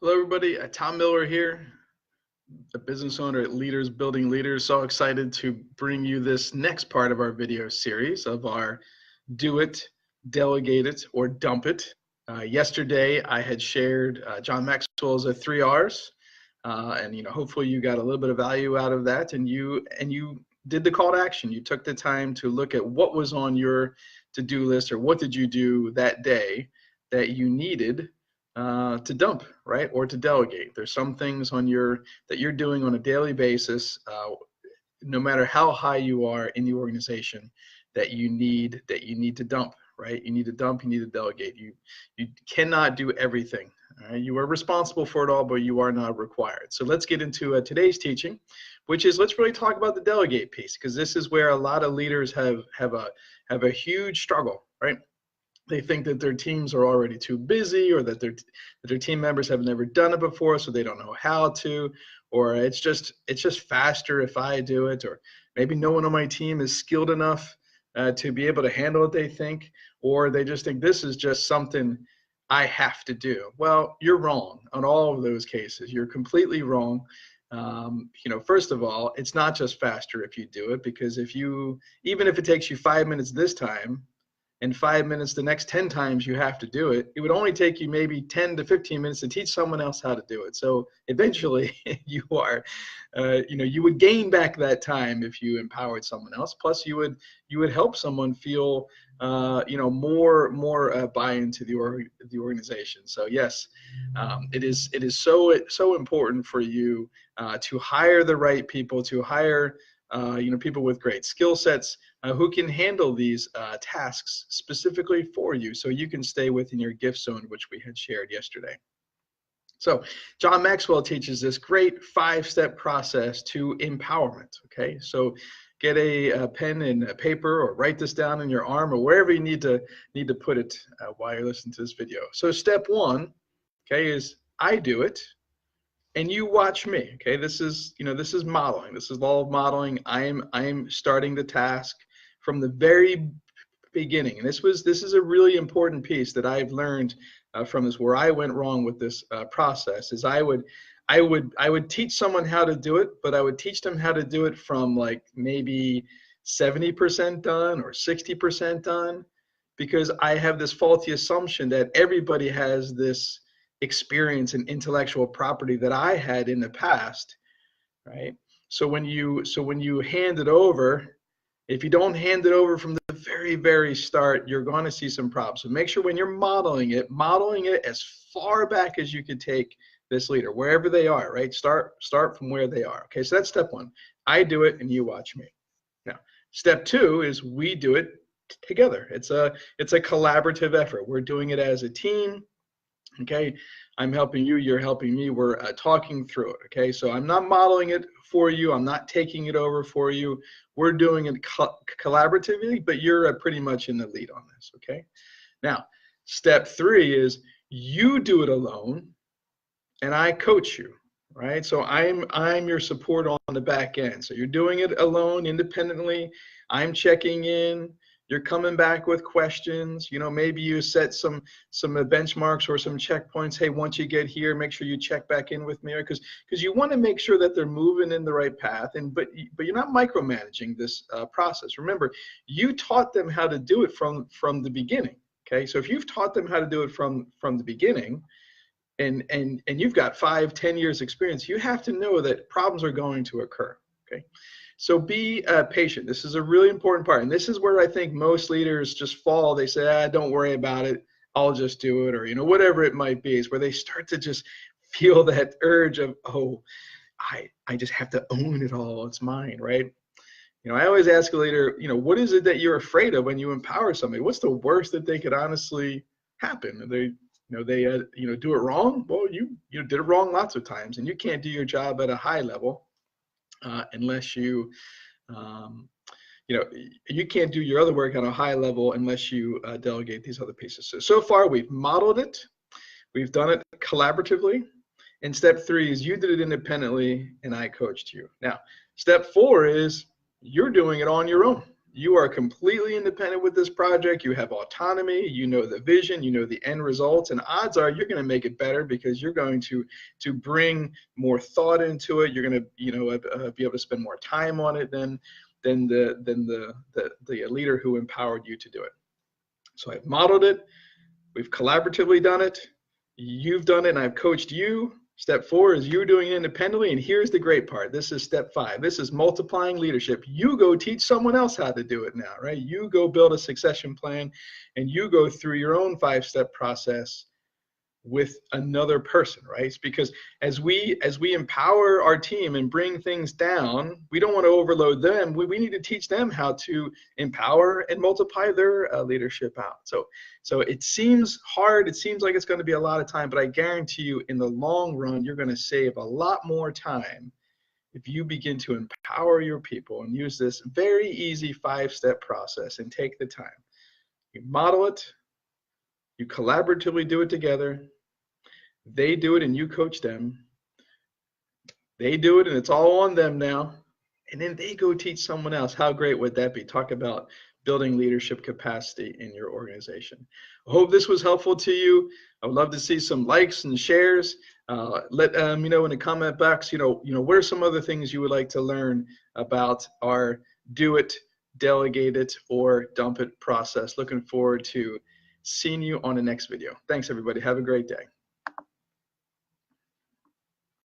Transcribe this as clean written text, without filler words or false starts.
Hello, everybody. Tom Miller here, a business owner at Leaders Building Leaders. So excited to bring you this next part of our video series of our Do It, Delegate It, or Dump It. Yesterday, I had shared John Maxwell's 3 R's, and hopefully you got a little bit of value out of that, and you did the call to action. You took the time to look at what was on your to-do list, or what did you do that day that you needed to dump, right, or to delegate. There's some things on that you're doing on a daily basis, no matter how high you are in the organization, that you need to dump, right? You need to dump. You need to delegate. You cannot do everything. All right? You are responsible for it all, but you are not required. So let's get into today's teaching, which is let's really talk about the delegate piece, because this is where a lot of leaders have a huge struggle, right? They think that their teams are already too busy, or that their team members have never done it before, so they don't know how to, or it's just faster if I do it, or maybe no one on my team is skilled enough to be able to handle it, they think, or they just think this is just something I have to do. Well, you're wrong on all of those cases. You're completely wrong. First of all, it's not just faster if you do it, because even if it takes you 5 minutes this time, and 5 minutes the next 10 times you have to do it, it would only take you maybe 10 to 15 minutes to teach someone else how to do it. So eventually you would gain back that time if you empowered someone else. Plus you would help someone feel, more buy into the organization. So yes, it is so important for you to hire the right people, to hire people with great skill sets who can handle these tasks specifically for you, so you can stay within your gift zone, which we had shared yesterday. So John Maxwell teaches this great 5-step process to empowerment. Okay, so get a pen and a paper, or write this down in your arm, or wherever you need to put it while you're listening to this video. So step 1, okay, is I do it, and you watch me. Okay, this is modeling. This is law of modeling. I'm starting the task from the very beginning, and this is a really important piece that I've learned from this, where I went wrong with this process. Is I would teach someone how to do it, but I would teach them how to do it from like maybe 70% done or 60% done, because I have this faulty assumption that everybody has this experience and intellectual property that I had in the past, right? So when you hand it over, if you don't hand it over from the very, very start, you're going to see some problems. So make sure when you're modeling it as far back as you could take this leader, wherever they are, right? Start from where they are. Okay, so that's step 1. I do it and you watch me. Now, step 2 is we do it together. It's a collaborative effort. We're doing it as a team. Okay, I'm helping you, you're helping me, we're talking through it. Okay, so I'm not modeling it for you, I'm not taking it over for you, we're doing it collaboratively, but you're pretty much in the lead on this. Okay, now step 3 is you do it alone and I coach you, right? So I'm your support on the back end. So you're doing it alone, independently, I'm checking in, you're coming back with questions. Maybe you set some benchmarks or some checkpoints. Hey, once you get here, make sure you check back in with me, because you want to make sure that they're moving in the right path. But you're not micromanaging this process. Remember, you taught them how to do it from the beginning. Okay, so if you've taught them how to do it from the beginning, and you've got 5-10 years experience, you have to know that problems are going to occur. Okay. So be patient. This is a really important part. And this is where I think most leaders just fall. They say, don't worry about it. I'll just do it. Or, whatever it might be, is where they start to just feel that urge of, oh, I just have to own it all. It's mine, right? I always ask a leader, what is it that you're afraid of when you empower somebody? What's the worst that they could honestly happen? They do it wrong? Well, you did it wrong lots of times, and you can't do your job at a high level unless you can't do your other work on a high level unless you delegate these other pieces. So far we've modeled it, we've done it collaboratively, and step 3 is you did it independently and I coached you. Now, step 4 is you're doing it on your own. You are completely independent with this project. You have autonomy. You know the vision. You know the end results. And odds are you're going to make it better because you're going to bring more thought into it. You're going to be able to spend more time on it than the leader who empowered you to do it. So I've modeled it. We've collaboratively done it. You've done it, and I've coached you. Step 4 is you doing it independently, and here's the great part. This is step 5. This is multiplying leadership. You go teach someone else how to do it now, right? You go build a succession plan, and you go through your own 5-step process with another person, right? It's because as we empower our team and bring things down, we don't want to overload them. We need to teach them how to empower and multiply their leadership out. So it seems hard. It seems like it's going to be a lot of time, but I guarantee you in the long run, you're going to save a lot more time if you begin to empower your people and use this very easy 5-step process and take the time. You model it, you collaboratively do it together. They do it and you coach them. They do it and it's all on them now. And then they go teach someone else. How great would that be? Talk about building leadership capacity in your organization. I hope this was helpful to you. I would love to see some likes and shares. Let me know in the comment box, what are some other things you would like to learn about our do it, delegate it, or dump it process. Looking forward to seeing you on the next video. Thanks, everybody. Have a great day.